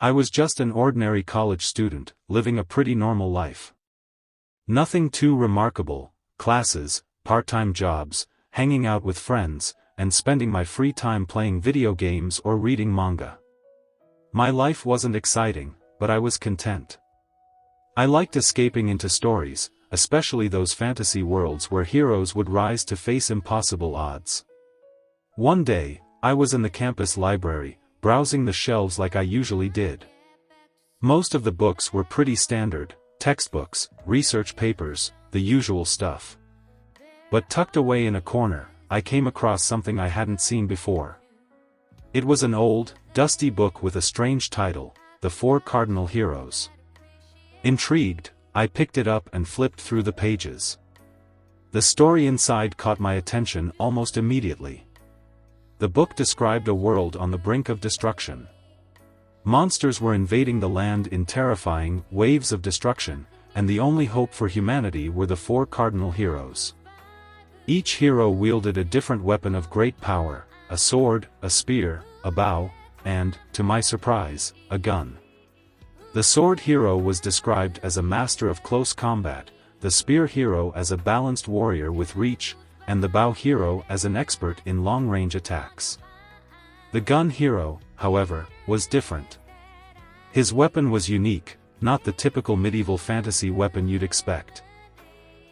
I was just an ordinary college student, living a pretty normal life. Nothing too remarkable: classes, part-time jobs, hanging out with friends, and spending my free time playing video games or reading manga. My life wasn't exciting, but I was content. I liked escaping into stories, especially those fantasy worlds where heroes would rise to face impossible odds. One day, I was in the campus library, browsing the shelves like I usually did. Most of the books were pretty standard: textbooks, research papers, the usual stuff. But tucked away in a corner, I came across something I hadn't seen before. It was an old, dusty book with a strange title, The Four Cardinal Heroes. Intrigued, I picked it up and flipped through the pages. The story inside caught my attention almost immediately. The book described a world on the brink of destruction. Monsters were invading the land in terrifying waves of destruction, and the only hope for humanity were the four cardinal heroes. Each hero wielded a different weapon of great power: a sword, a spear, a bow, and, to my surprise, a gun. The sword hero was described as a master of close combat, the spear hero as a balanced warrior with reach, and the bow hero as an expert in long-range attacks. The gun hero, however, was different. His weapon was unique, not the typical medieval fantasy weapon you'd expect.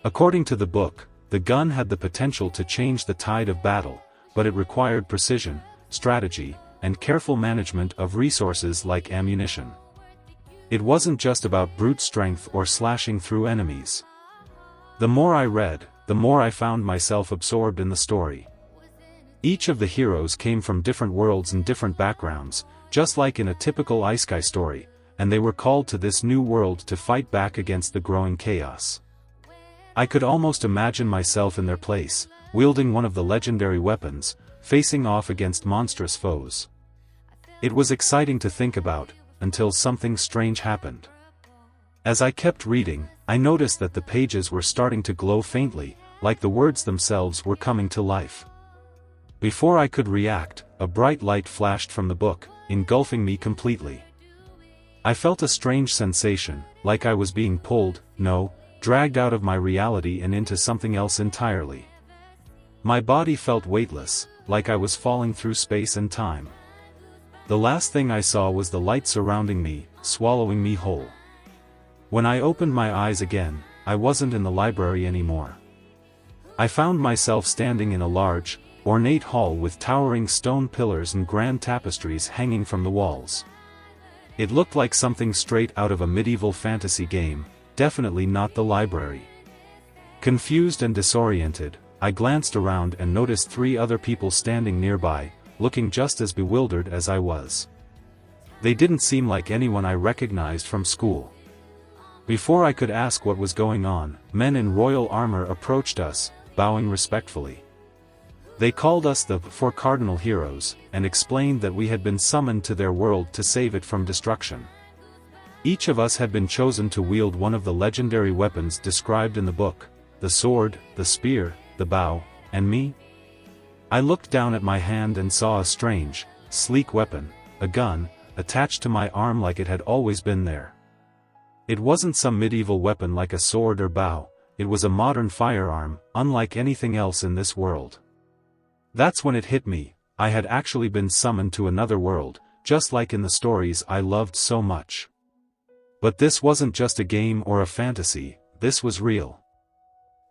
According to the book, the gun had the potential to change the tide of battle, but it required precision, strategy, and careful management of resources like ammunition. It wasn't just about brute strength or slashing through enemies. The more I read, the more I found myself absorbed in the story. Each of the heroes came from different worlds and different backgrounds, just like in a typical isekai story, and they were called to this new world to fight back against the growing chaos. I could almost imagine myself in their place, wielding one of the legendary weapons, facing off against monstrous foes. It was exciting to think about, until something strange happened. As I kept reading, I noticed that the pages were starting to glow faintly, like the words themselves were coming to life. Before I could react, a bright light flashed from the book, engulfing me completely. I felt a strange sensation, like I was being pulled, dragged out of my reality and into something else entirely. My body felt weightless, like I was falling through space and time. The last thing I saw was the light surrounding me, swallowing me whole. When I opened my eyes again, I wasn't in the library anymore. I found myself standing in a large, ornate hall with towering stone pillars and grand tapestries hanging from the walls. It looked like something straight out of a medieval fantasy game, definitely not the library. Confused and disoriented, I glanced around and noticed 3 other people standing nearby, looking just as bewildered as I was. They didn't seem like anyone I recognized from school. Before I could ask what was going on, men in royal armor approached us, bowing respectfully. They called us the Four Cardinal Heroes, and explained that we had been summoned to their world to save it from destruction. Each of us had been chosen to wield one of the legendary weapons described in the book: the sword, the spear, the bow, and me? I looked down at my hand and saw a strange, sleek weapon, a gun, attached to my arm like it had always been there. It wasn't some medieval weapon like a sword or bow, it was a modern firearm, unlike anything else in this world. That's when it hit me: I had actually been summoned to another world, just like in the stories I loved so much. But this wasn't just a game or a fantasy, this was real.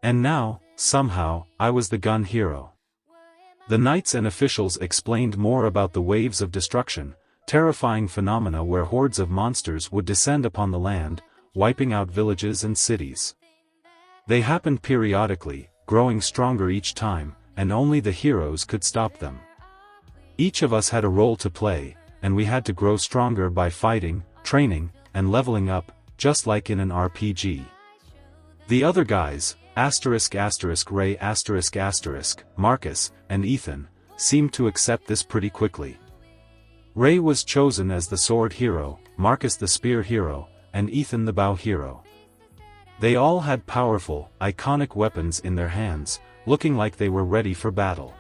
And now, somehow, I was the gun hero. The knights and officials explained more about the waves of destruction, terrifying phenomena where hordes of monsters would descend upon the land, wiping out villages and cities. They happened periodically, growing stronger each time, and only the heroes could stop them. Each of us had a role to play, and we had to grow stronger by fighting, training, and leveling up, just like in an RPG. The other guys, Ray, Marcus, and Ethan, seemed to accept this pretty quickly. Ray was chosen as the sword hero, Marcus the spear hero, and Ethan the bow hero. They all had powerful, iconic weapons in their hands, looking like they were ready for battle.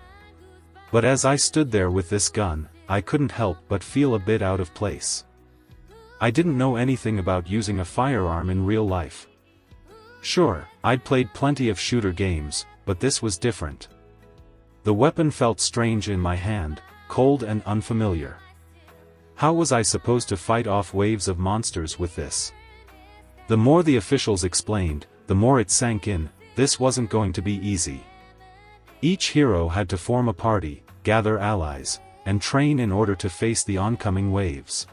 But as I stood there with this gun, I couldn't help but feel a bit out of place. I didn't know anything about using a firearm in real life. Sure, I'd played plenty of shooter games, but this was different. The weapon felt strange in my hand, cold and unfamiliar. How was I supposed to fight off waves of monsters with this? The more the officials explained, the more it sank in, this wasn't going to be easy. Each hero had to form a party, gather allies, and train in order to face the oncoming waves.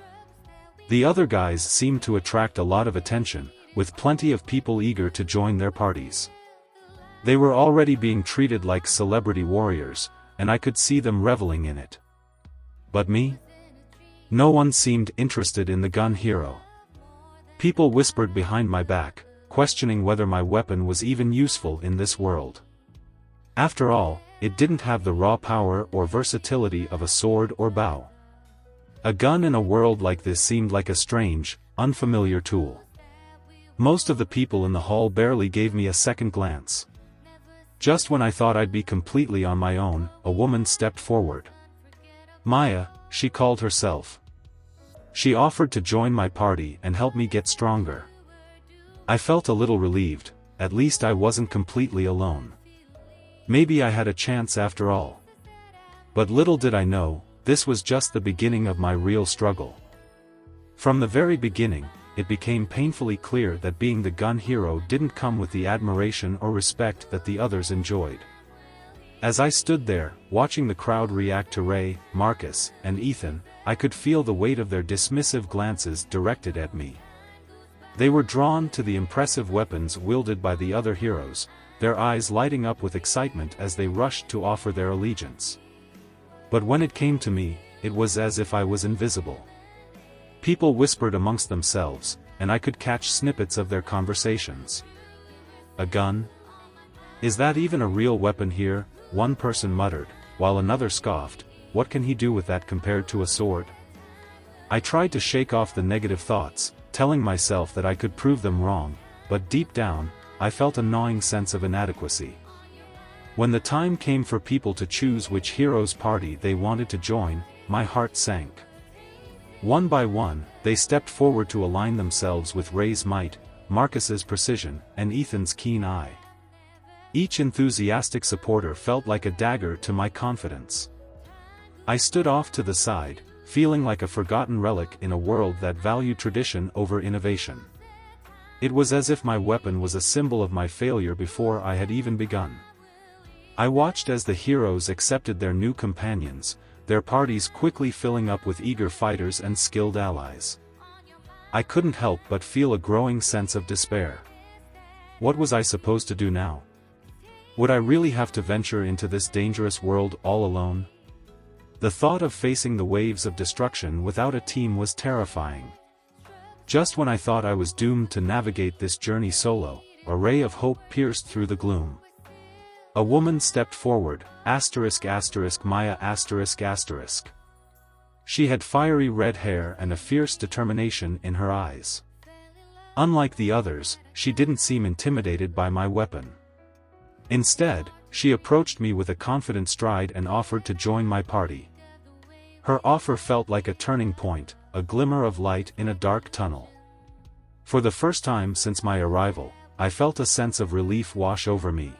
The other guys seemed to attract a lot of attention, with plenty of people eager to join their parties. They were already being treated like celebrity warriors, and I could see them reveling in it. But me? No one seemed interested in the gun hero. People whispered behind my back, questioning whether my weapon was even useful in this world. After all, it didn't have the raw power or versatility of a sword or bow. A gun in a world like this seemed like a strange, unfamiliar tool. Most of the people in the hall barely gave me a second glance. Just when I thought I'd be completely on my own, a woman stepped forward. Maya, she called herself. She offered to join my party and help me get stronger. I felt a little relieved, at least I wasn't completely alone. Maybe I had a chance after all. But little did I know, this was just the beginning of my real struggle. From the very beginning, it became painfully clear that being the gun hero didn't come with the admiration or respect that the others enjoyed. As I stood there, watching the crowd react to Ray, Marcus, and Ethan, I could feel the weight of their dismissive glances directed at me. They were drawn to the impressive weapons wielded by the other heroes, their eyes lighting up with excitement as they rushed to offer their allegiance. But when it came to me, it was as if I was invisible. People whispered amongst themselves, and I could catch snippets of their conversations. A gun? Is that even a real weapon here? One person muttered, while another scoffed, what can he do with that compared to a sword? I tried to shake off the negative thoughts, telling myself that I could prove them wrong, but deep down, I felt a gnawing sense of inadequacy. When the time came for people to choose which hero's party they wanted to join, my heart sank. One by one, they stepped forward to align themselves with Ray's might, Marcus's precision, and Ethan's keen eye. Each enthusiastic supporter felt like a dagger to my confidence. I stood off to the side, feeling like a forgotten relic in a world that valued tradition over innovation. It was as if my weapon was a symbol of my failure before I had even begun. I watched as the heroes accepted their new companions, their parties quickly filling up with eager fighters and skilled allies. I couldn't help but feel a growing sense of despair. What was I supposed to do now? Would I really have to venture into this dangerous world all alone? The thought of facing the waves of destruction without a team was terrifying. Just when I thought I was doomed to navigate this journey solo, a ray of hope pierced through the gloom. A woman stepped forward, Maya ***. She had fiery red hair and a fierce determination in her eyes. Unlike the others, she didn't seem intimidated by my weapon. Instead, she approached me with a confident stride and offered to join my party. Her offer felt like a turning point, a glimmer of light in a dark tunnel. For the first time since my arrival, I felt a sense of relief wash over me.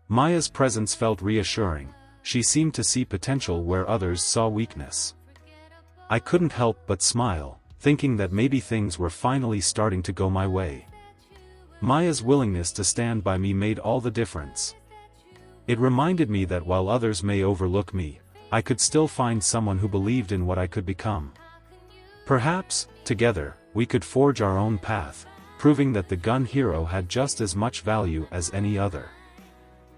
Maya's presence felt reassuring, she seemed to see potential where others saw weakness. I couldn't help but smile, thinking that maybe things were finally starting to go my way. Maya's willingness to stand by me made all the difference. It reminded me that while others may overlook me, I could still find someone who believed in what I could become. Perhaps, together, we could forge our own path, proving that the gun hero had just as much value as any other.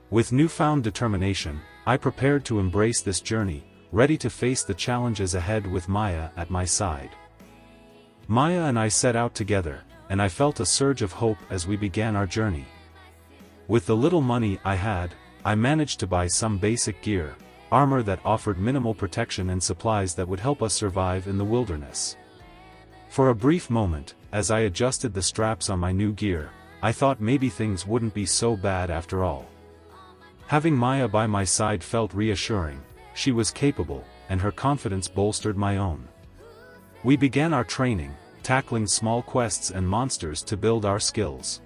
With newfound determination, I prepared to embrace this journey, ready to face the challenges ahead with Maya at my side. Maya and I set out together, and I felt a surge of hope as we began our journey. With the little money I had, I managed to buy some basic gear, armor that offered minimal protection and supplies that would help us survive in the wilderness. For a brief moment, as I adjusted the straps on my new gear, I thought maybe things wouldn't be so bad after all. Having Maya by my side felt reassuring, she was capable, and her confidence bolstered my own. We began our training, tackling small quests and monsters to build our skills.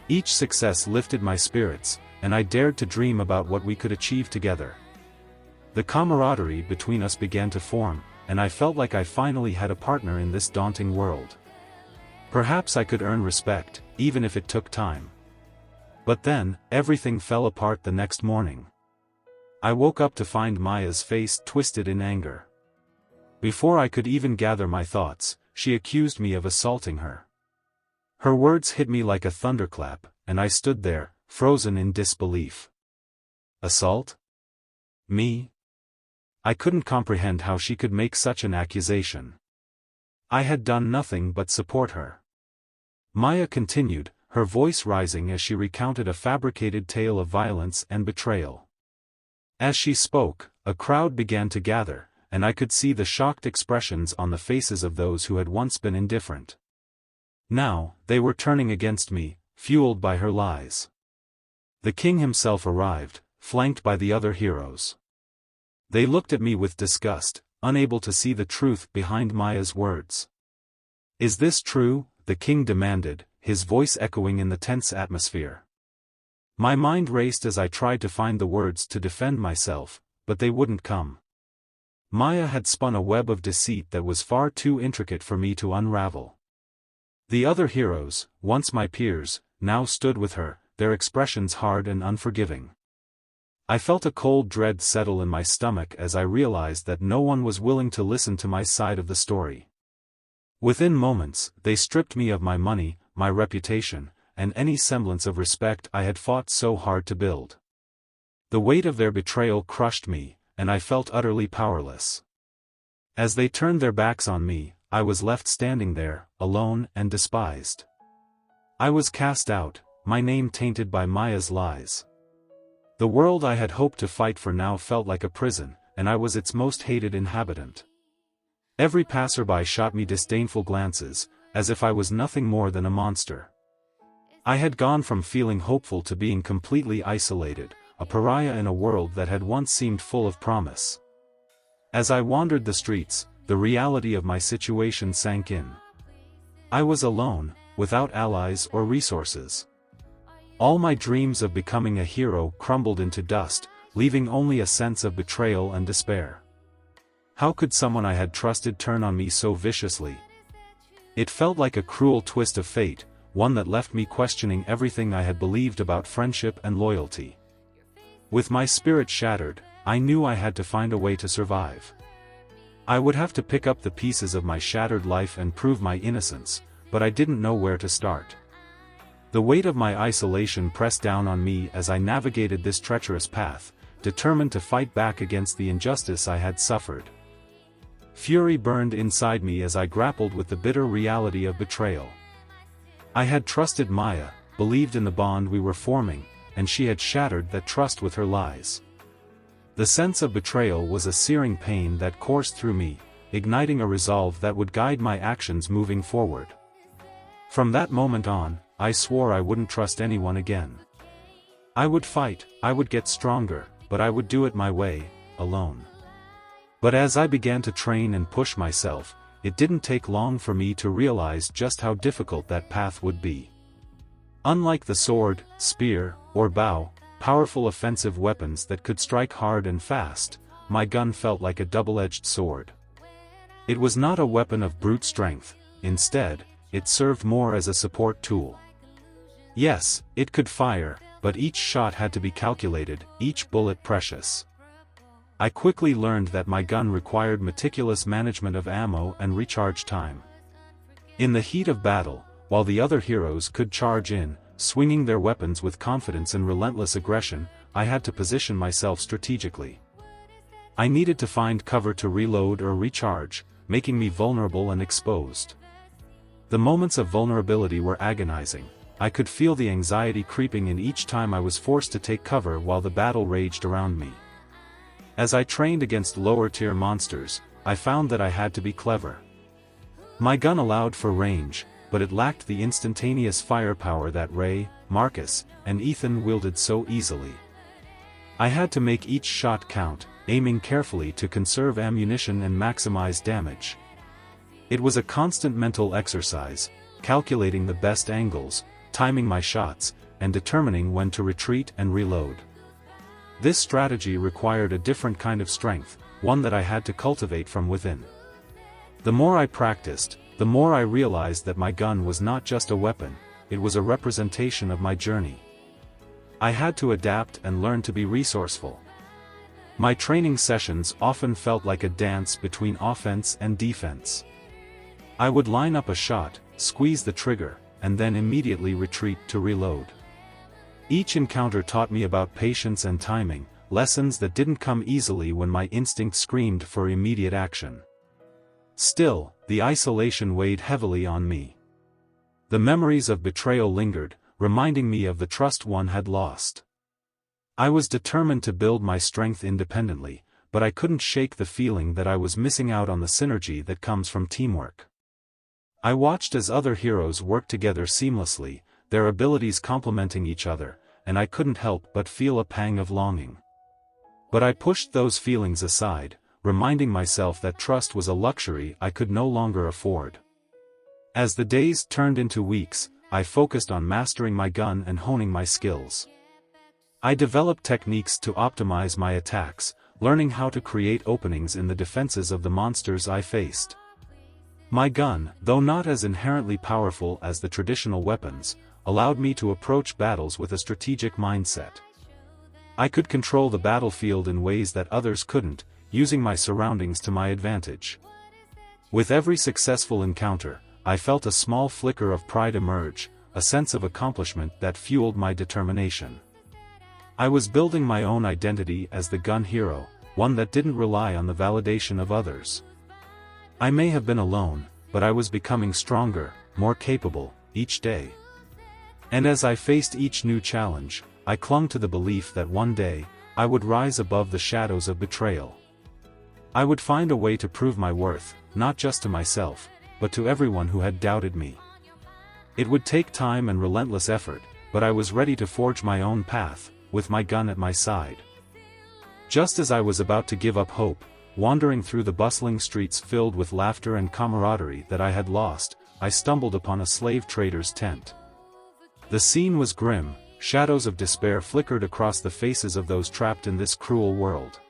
Each success lifted my spirits, and I dared to dream about what we could achieve together. The camaraderie between us began to form, and I felt like I finally had a partner in this daunting world. Perhaps I could earn respect, even if it took time. But then, everything fell apart the next morning. I woke up to find Maya's face twisted in anger. Before I could even gather my thoughts, she accused me of assaulting her. Her words hit me like a thunderclap, and I stood there, frozen in disbelief. Assault? Me? I couldn't comprehend how she could make such an accusation. I had done nothing but support her. Maya continued, her voice rising as she recounted a fabricated tale of violence and betrayal. As she spoke, a crowd began to gather, and I could see the shocked expressions on the faces of those who had once been indifferent. Now, they were turning against me, fueled by her lies. The king himself arrived, flanked by the other heroes. They looked at me with disgust, unable to see the truth behind Maya's words. "Is this true?" the king demanded, his voice echoing in the tense atmosphere. My mind raced as I tried to find the words to defend myself, but they wouldn't come. Maya had spun a web of deceit that was far too intricate for me to unravel. The other heroes, once my peers, now stood with her, their expressions hard and unforgiving. I felt a cold dread settle in my stomach as I realized that no one was willing to listen to my side of the story. Within moments, they stripped me of my money, my reputation, and any semblance of respect I had fought so hard to build. The weight of their betrayal crushed me, and I felt utterly powerless. As they turned their backs on me, I was left standing there, alone and despised. I was cast out, my name tainted by Maya's lies. The world I had hoped to fight for now felt like a prison, and I was its most hated inhabitant. Every passerby shot me disdainful glances, as if I was nothing more than a monster. I had gone from feeling hopeful to being completely isolated, a pariah in a world that had once seemed full of promise. As I wandered the streets, the reality of my situation sank in. I was alone, without allies or resources. All my dreams of becoming a hero crumbled into dust, leaving only a sense of betrayal and despair. How could someone I had trusted turn on me so viciously? It felt like a cruel twist of fate, one that left me questioning everything I had believed about friendship and loyalty. With my spirit shattered, I knew I had to find a way to survive. I would have to pick up the pieces of my shattered life and prove my innocence, but I didn't know where to start. The weight of my isolation pressed down on me as I navigated this treacherous path, determined to fight back against the injustice I had suffered. Fury burned inside me as I grappled with the bitter reality of betrayal. I had trusted Maya, believed in the bond we were forming, and she had shattered that trust with her lies. The sense of betrayal was a searing pain that coursed through me, igniting a resolve that would guide my actions moving forward. From that moment on, I swore I wouldn't trust anyone again. I would fight, I would get stronger, but I would do it my way, alone. But as I began to train and push myself, it didn't take long for me to realize just how difficult that path would be. Unlike the sword, spear, or bow, powerful offensive weapons that could strike hard and fast, my gun felt like a double-edged sword. It was not a weapon of brute strength, instead, it served more as a support tool. Yes, it could fire, but each shot had to be calculated, each bullet precious. I quickly learned that my gun required meticulous management of ammo and recharge time. In the heat of battle, while the other heroes could charge in, swinging their weapons with confidence and relentless aggression, I had to position myself strategically. I needed to find cover to reload or recharge, making me vulnerable and exposed. The moments of vulnerability were agonizing. I could feel the anxiety creeping in each time I was forced to take cover while the battle raged around me. As I trained against lower-tier monsters, I found that I had to be clever. My gun allowed for range, but it lacked the instantaneous firepower that Ray, Marcus, and Ethan wielded so easily. I had to make each shot count, aiming carefully to conserve ammunition and maximize damage. It was a constant mental exercise, calculating the best angles, timing my shots, and determining when to retreat and reload. This strategy required a different kind of strength, one that I had to cultivate from within. The more I practiced, the more I realized that my gun was not just a weapon, it was a representation of my journey. I had to adapt and learn to be resourceful. My training sessions often felt like a dance between offense and defense. I would line up a shot, squeeze the trigger, and then immediately retreat to reload. Each encounter taught me about patience and timing, lessons that didn't come easily when my instinct screamed for immediate action. Still, the isolation weighed heavily on me. The memories of betrayal lingered, reminding me of the trust one had lost. I was determined to build my strength independently, but I couldn't shake the feeling that I was missing out on the synergy that comes from teamwork. I watched as other heroes worked together seamlessly, their abilities complementing each other, and I couldn't help but feel a pang of longing. But I pushed those feelings aside, reminding myself that trust was a luxury I could no longer afford. As the days turned into weeks, I focused on mastering my gun and honing my skills. I developed techniques to optimize my attacks, learning how to create openings in the defenses of the monsters I faced. My gun, though not as inherently powerful as the traditional weapons, allowed me to approach battles with a strategic mindset. I could control the battlefield in ways that others couldn't, using my surroundings to my advantage. With every successful encounter, I felt a small flicker of pride emerge, a sense of accomplishment that fueled my determination. I was building my own identity as the gun hero, one that didn't rely on the validation of others. I may have been alone, but I was becoming stronger, more capable, each day. And as I faced each new challenge, I clung to the belief that one day, I would rise above the shadows of betrayal. I would find a way to prove my worth, not just to myself, but to everyone who had doubted me. It would take time and relentless effort, but I was ready to forge my own path, with my gun at my side. Just as I was about to give up hope, wandering through the bustling streets filled with laughter and camaraderie that I had lost, I stumbled upon a slave trader's tent. The scene was grim, shadows of despair flickered across the faces of those trapped in this cruel world.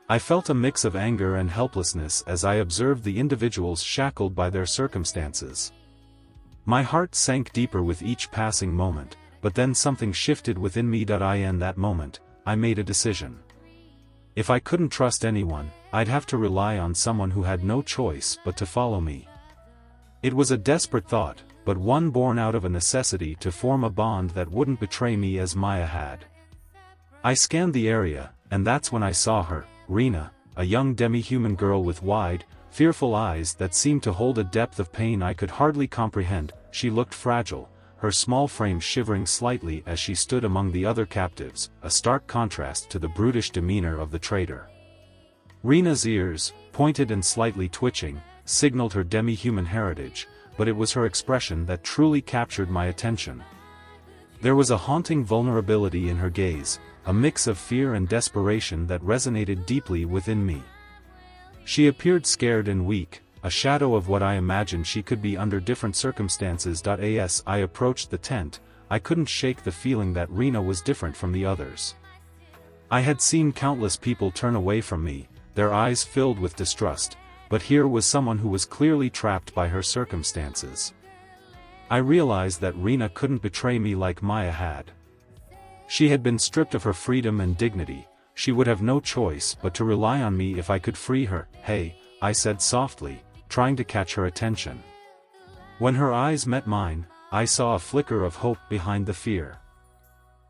I felt a mix of anger and helplessness as I observed the individuals shackled by their circumstances. My heart sank deeper with each passing moment, but then something shifted within me. In that moment, I made a decision. If I couldn't trust anyone, I'd have to rely on someone who had no choice but to follow me. It was a desperate thought, but one born out of a necessity to form a bond that wouldn't betray me as Maya had. I scanned the area, and that's when I saw her, Rena, a young demi-human girl with wide, fearful eyes that seemed to hold a depth of pain I could hardly comprehend. She looked fragile, her small frame shivering slightly as she stood among the other captives, a stark contrast to the brutish demeanor of the trader. Rena's ears, pointed and slightly twitching, signaled her demi-human heritage, but it was her expression that truly captured my attention. There was a haunting vulnerability in her gaze, a mix of fear and desperation that resonated deeply within me. She appeared scared and weak, a shadow of what I imagined she could be under different circumstances. As I approached the tent, I couldn't shake the feeling that Rena was different from the others. I had seen countless people turn away from me, their eyes filled with distrust, but here was someone who was clearly trapped by her circumstances. I realized that Rena couldn't betray me like Maya had. She had been stripped of her freedom and dignity, she would have no choice but to rely on me if I could free her. "Hey," I said softly, trying to catch her attention. When her eyes met mine, I saw a flicker of hope behind the fear.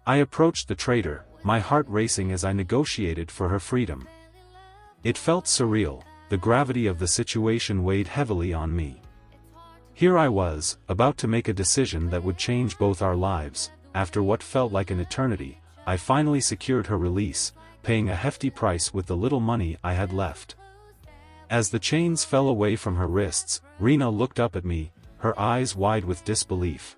I approached the trader, my heart racing as I negotiated for her freedom. It felt surreal, the gravity of the situation weighed heavily on me. Here I was, about to make a decision that would change both our lives. After what felt like an eternity, I finally secured her release, paying a hefty price with the little money I had left. As the chains fell away from her wrists, Rena looked up at me, her eyes wide with disbelief.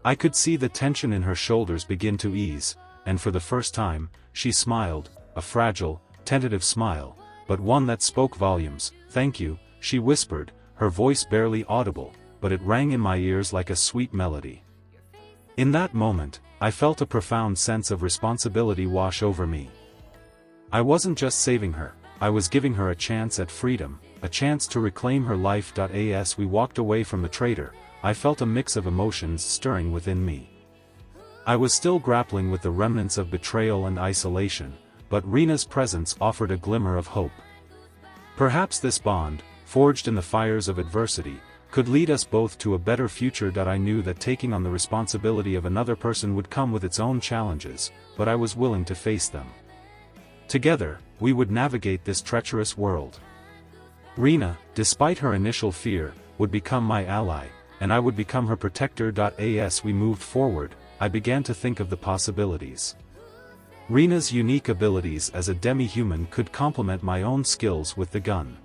I could see the tension in her shoulders begin to ease, and for the first time, she smiled, a fragile, tentative smile, but one that spoke volumes. "Thank you," she whispered, her voice barely audible, but it rang in my ears like a sweet melody. In that moment, I felt a profound sense of responsibility wash over me. I wasn't just saving her, I was giving her a chance at freedom, a chance to reclaim her life. As we walked away from the trader, I felt a mix of emotions stirring within me. I was still grappling with the remnants of betrayal and isolation, but Rina's presence offered a glimmer of hope. Perhaps this bond, forged in the fires of adversity, could lead us both to a better future. I knew that taking on the responsibility of another person would come with its own challenges, but I was willing to face them. Together, we would navigate this treacherous world. Rina, despite her initial fear, would become my ally, and I would become her protector. As we moved forward, I began to think of the possibilities. Rina's unique abilities as a demi-human could complement my own skills with the gun.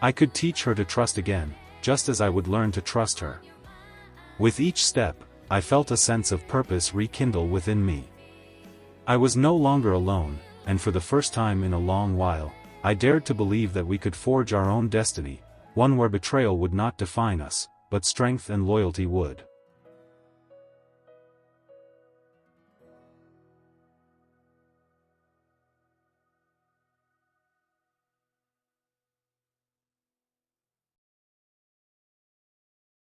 I could teach her to trust again, just as I would learn to trust her. With each step, I felt a sense of purpose rekindle within me. I was no longer alone, and for the first time in a long while, I dared to believe that we could forge our own destiny, one where betrayal would not define us, but strength and loyalty would.